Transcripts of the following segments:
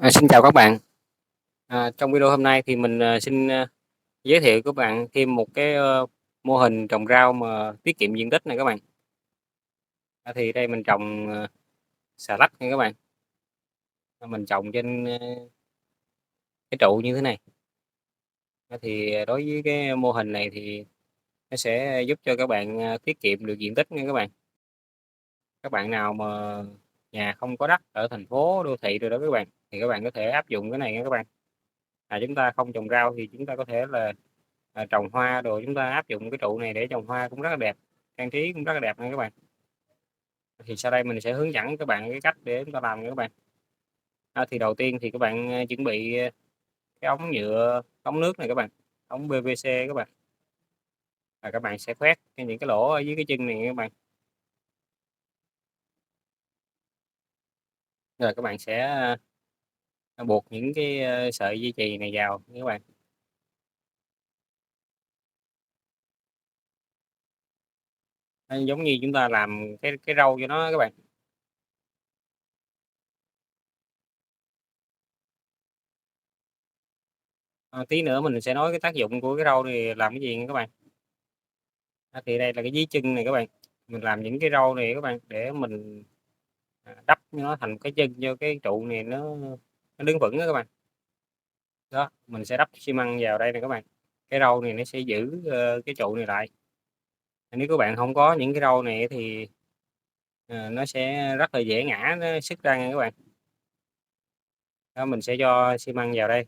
Xin chào các bạn. Trong video hôm nay thì mình, xin, giới thiệu các bạn thêm một cái, mô hình trồng rau mà tiết kiệm diện tích này các bạn. Thì đây mình trồng, xà lách nha các bạn, mình trồng trên, cái trụ như thế này. Thì đối với cái mô hình này thì nó sẽ giúp cho các bạn, tiết kiệm được diện tích nha các bạn. Các bạn nào mà nhà không có đất ở thành phố, đô thị rồi đó các bạn, thì các bạn có thể áp dụng cái này nha các bạn. Chúng ta không trồng rau thì chúng ta có thể là, trồng hoa đồ, chúng ta áp dụng cái trụ này để trồng hoa cũng rất là đẹp, trang trí cũng rất là đẹp nha các bạn. Thì sau đây mình sẽ hướng dẫn các bạn cái cách để chúng ta làm nha các bạn. Thì đầu tiên thì các bạn, chuẩn bị, cái ống nhựa, ống nước này các bạn, ống PVC các bạn, các bạn sẽ khoét những cái lỗ ở dưới cái chân này nha các bạn. Rồi các bạn sẽ, buộc những cái, sợi dây chì này vào nha các bạn. Giống như chúng ta làm cái râu cho nó các bạn. Tí nữa mình sẽ nói cái tác dụng của cái râu này làm cái gì nha các bạn. Thì đây là cái dí chân này các bạn, mình làm những cái râu này các bạn để mình, đắp nó thành cái chân cho cái trụ này nó đứng vững á các bạn. Đó, mình sẽ đắp xi măng vào đây nè các bạn, cái râu này nó sẽ giữ, cái trụ này lại. Nếu các bạn không có những cái râu này thì, nó sẽ rất là dễ ngã, nó sứt ra nha các bạn. Đó, mình sẽ cho xi măng vào đây.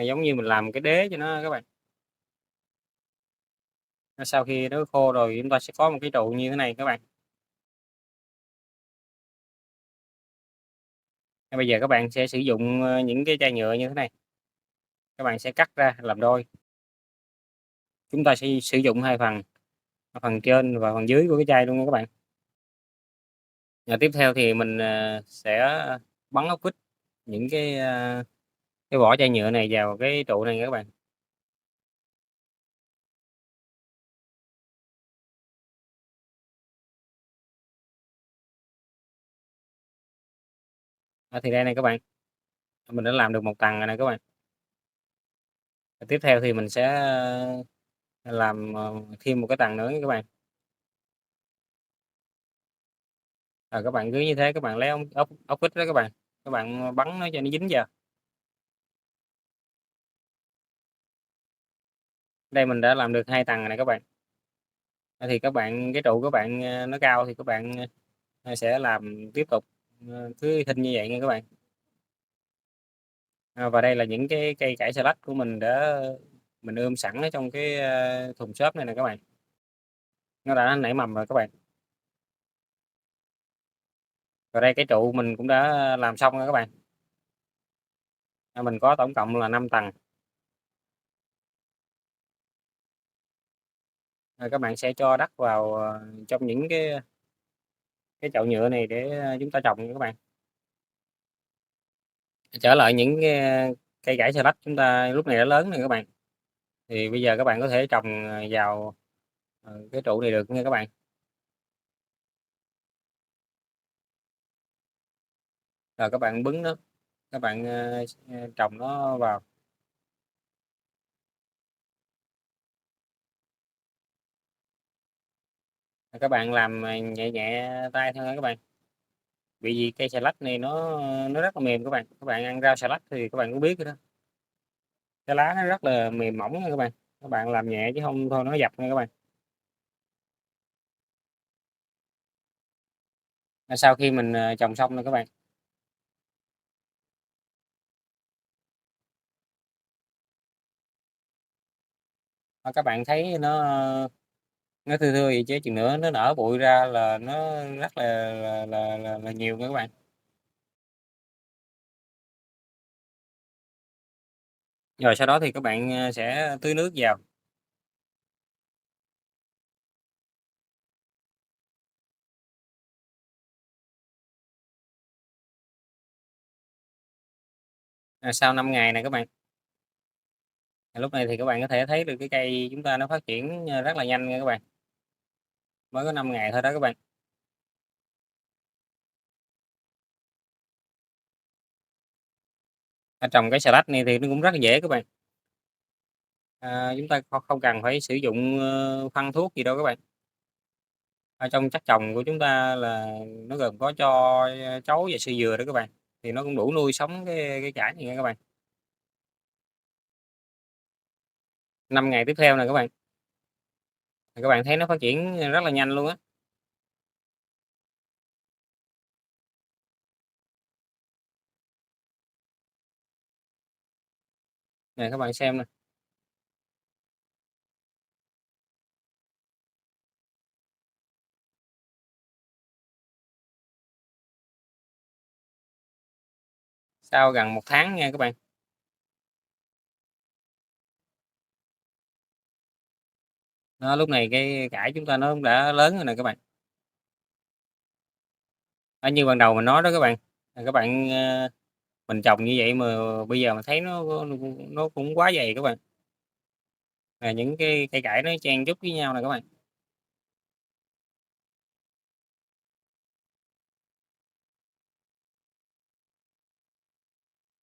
Giống như mình làm cái đế cho nó các bạn. Sau khi nó khô rồi chúng ta sẽ có một cái trụ như thế này các bạn. Bây giờ các bạn sẽ sử dụng, những cái chai nhựa như thế này, các bạn sẽ cắt ra làm đôi. Chúng ta sẽ sử dụng hai phần, phần trên và phần dưới của cái chai luôn nha các bạn. Tiếp theo thì mình, sẽ bắn ốc vít những cái vỏ chai nhựa này vào cái trụ này nha các bạn. Thì đây này các bạn, mình đã làm được một tầng rồi nè các bạn. Tiếp theo thì mình sẽ, làm, thêm một cái tầng nữa nha các bạn. Các bạn cứ như thế các bạn lấy ốc vít đó các bạn bắn nó cho nó dính vào. Đây mình đã làm được 2 tầng rồi nè các bạn. Thì các bạn cái trụ các bạn, nó cao thì các bạn, sẽ làm tiếp tục, cứ thinh như vậy nha các bạn. Và đây là những cái cây cải xà lách của mình đã mình ươm sẵn ở trong cái, thùng xốp này nè các bạn, nó đã nảy mầm rồi các bạn. Và đây cái trụ mình cũng đã làm xong rồi các bạn. Mình có tổng cộng là 5 tầng. Các bạn sẽ cho đất vào, trong những cái chậu nhựa này để, chúng ta trồng nha các bạn. Trở lại những cái, cây cải xà lách chúng ta lúc này đã lớn rồi các bạn, thì bây giờ các bạn có thể trồng, vào, cái trụ này được nha các bạn. Rồi các bạn bứng nó, các bạn, trồng nó vào. Các bạn làm, nhẹ nhẹ tay thôi nha các bạn. Vì cây xà lách này nó rất là mềm các bạn ăn rau xà lách thì các bạn cũng biết rồi đó, cái lá nó rất là mềm mỏng nha các bạn làm nhẹ chứ không thôi nó dập nha các bạn. Sau khi mình, trồng xong rồi các bạn, các bạn thấy nó thưa thưa vậy chứ chừng nữa nó nở bụi ra là nó rất là nhiều nha các bạn. Rồi sau đó thì các bạn, sẽ tưới nước vào. Sau 5 ngày này các bạn. Lúc này thì các bạn có thể thấy được cái cây chúng ta nó phát triển, rất là nhanh nha các bạn, mới có 5 ngày thôi đó các bạn. Trồng cái xà lách này thì nó cũng rất là dễ các bạn. Chúng ta không cần phải sử dụng, phân thuốc gì đâu các bạn. Ở trong chất trồng của chúng ta là nó gồm có tro, trấu và xơ dừa đó các bạn, thì nó cũng đủ nuôi sống cái cải này nha các bạn. 5 ngày tiếp theo nè các bạn, thì các bạn thấy nó phát triển rất là nhanh luôn á. Nè các bạn xem nè, sau gần 1 tháng nha các bạn. Đó, lúc này cái cải chúng ta nó cũng đã lớn rồi nè các bạn. Như ban đầu mình nói đó các bạn, các bạn, mình trồng như vậy mà bây giờ mình thấy nó cũng quá dày các bạn. Những cái cây cải nó chen chúc với nhau nè các bạn.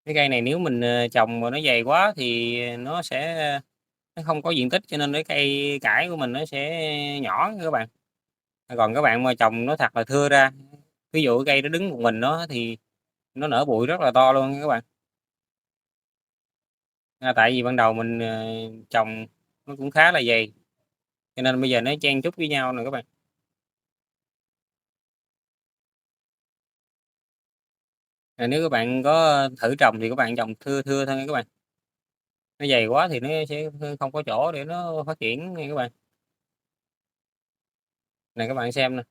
Cái cây này nếu mình, trồng mà nó dày quá thì nó không có diện tích cho nên cái cây cải của mình nó sẽ nhỏ nha các bạn. Còn các bạn mà trồng nó thật là thưa ra, ví dụ cái cây nó đứng một mình nó thì nó nở bụi rất là to luôn nha các bạn. Tại vì ban đầu mình, trồng nó cũng khá là dày, cho nên bây giờ nó chen chúc với nhau nè các bạn. Nếu các bạn có thử trồng thì các bạn trồng thưa thưa thôi nha các bạn. Nó dày quá thì nó sẽ không có chỗ để nó phát triển nha các bạn. Này các bạn xem nè,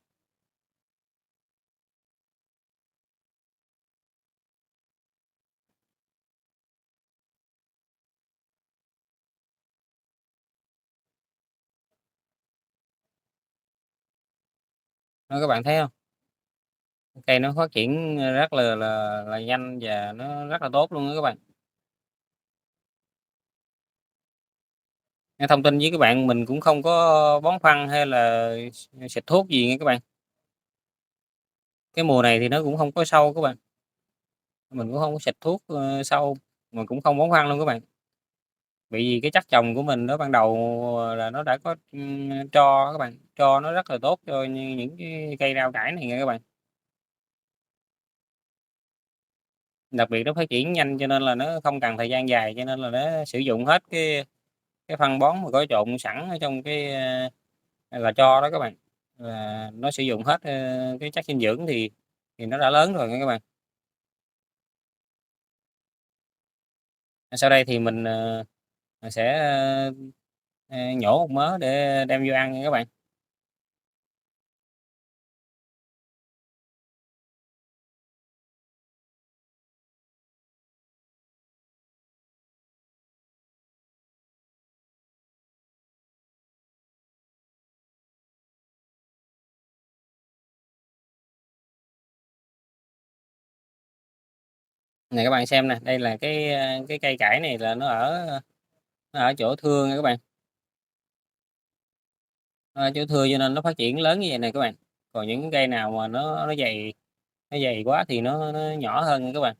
đó các bạn thấy không? Cây nó phát triển rất là nhanh và nó rất là tốt luôn đó các bạn. Thông tin với các bạn mình cũng không có bón phân hay là xịt thuốc gì nha các bạn. Cái mùa này thì nó cũng không có sâu các bạn, mình cũng không có xịt thuốc, sâu, mà cũng không bón phân luôn các bạn. Bởi vì cái chất trồng của mình nó ban đầu là nó đã có, tro các bạn, tro nó rất là tốt cho những cái cây rau cải này nha các bạn. Đặc biệt nó phát triển nhanh cho nên là nó không cần thời gian dài, cho nên là nó sử dụng hết cái phân bón mà có trộn sẵn ở trong là tro đó các bạn. Là nó sử dụng hết, cái chất dinh dưỡng thì nó đã lớn rồi nha các bạn. Sau đây thì mình, sẽ, nhổ một mớ để đem vô ăn nha các bạn. Này các bạn xem nè, đây là cái cây cải này là nó ở chỗ thưa nha các bạn, nó ở chỗ thưa cho nên nó phát triển lớn như vậy nè các bạn. Còn những cái cây nào mà nó dày quá thì nó nhỏ hơn nha các bạn.